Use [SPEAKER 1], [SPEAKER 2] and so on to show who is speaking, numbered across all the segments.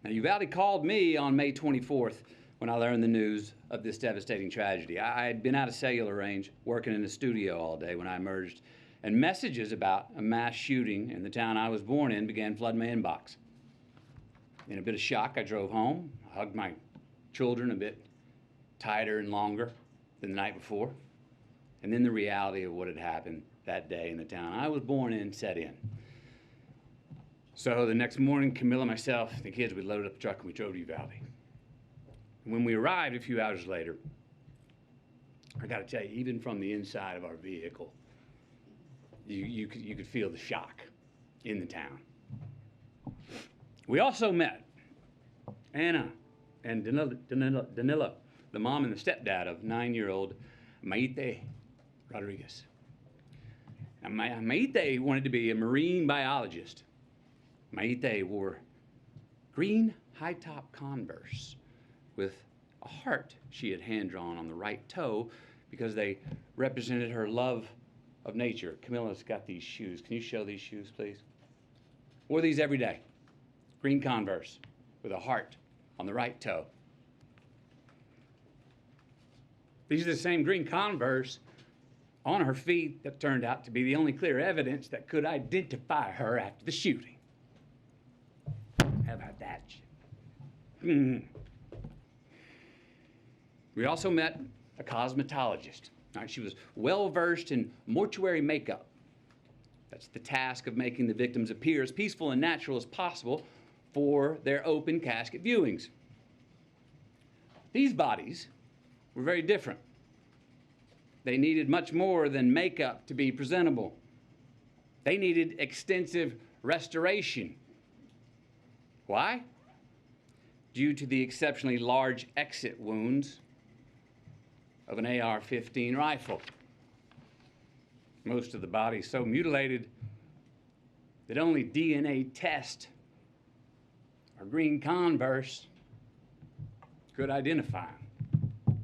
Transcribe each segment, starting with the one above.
[SPEAKER 1] Now, Uvalde called me on May 24th when I learned the news of this devastating tragedy. I had been out of cellular range, working in the studio all day when I emerged, and messages about a mass shooting in the town I was born in began flooding my inbox. In a bit of shock, I drove home, hugged my children a bit tighter and longer than the night before, and then the reality of what had happened that day in the town I was born in set in. So the next morning, Camilla, myself, the kids, we loaded up the truck and we drove to Uvalde. And when we arrived a few hours later, I got to tell you, even from the inside of our vehicle, you could feel the shock in the town. We also met Anna and Danilo, the mom and the stepdad of 9-year-old Maite Rodriguez. Now, Maite wanted to be a marine biologist. Maite wore green high-top Converse with a heart she had hand-drawn on the right toe because they represented her love of nature. Camilla's got these shoes. Can you show these shoes, please? Wore these every day. Green Converse with a heart on the right toe. These are the same green Converse on her feet that turned out to be the only clear evidence that could identify her after the shooting. How about that? We also met a cosmetologist. Right, she was well-versed in mortuary makeup. That's the task of making the victims appear as peaceful and natural as possible for their open casket viewings. These bodies were very different. They needed much more than makeup to be presentable. They needed extensive restoration. Why? Due to the exceptionally large exit wounds of an AR-15 rifle. Most of the body so mutilated that only DNA test or green Converse could identify them.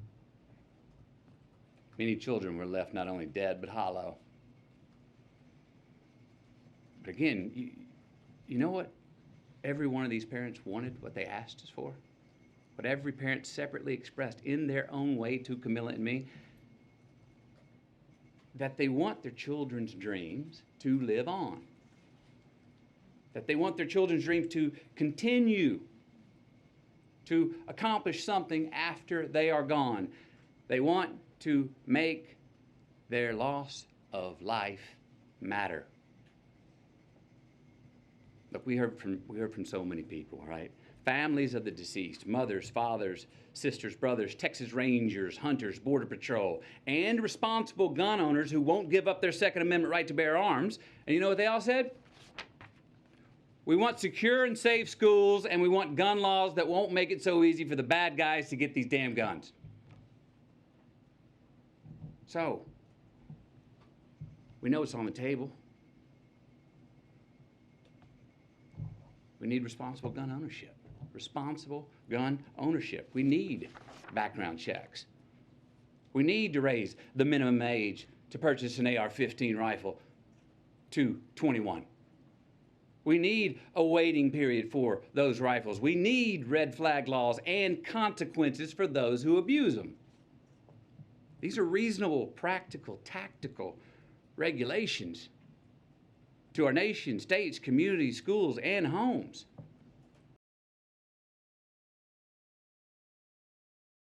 [SPEAKER 1] Many children were left not only dead but hollow. But again, you know what every one of these parents wanted, what they asked us for? What every parent separately expressed in their own way to Camilla and me? That they want their children's dreams to live on. That they want their children's dreams to continue to accomplish something after they are gone. They want to make their loss of life matter. Look, we heard from so many people, right? Families of the deceased, mothers, fathers, sisters, brothers, Texas Rangers, hunters, Border Patrol, and responsible gun owners who won't give up their Second Amendment right to bear arms. And you know what they all said? We want secure and safe schools, and we want gun laws that won't make it so easy for the bad guys to get these damn guns. So, we know it's on the table. We need responsible gun ownership. Responsible gun ownership. We need background checks. We need to raise the minimum age to purchase an AR-15 rifle to 21. We need a waiting period for those rifles. We need red flag laws and consequences for those who abuse them. These are reasonable, practical, tactical regulations to our nation, states, communities, schools, and homes.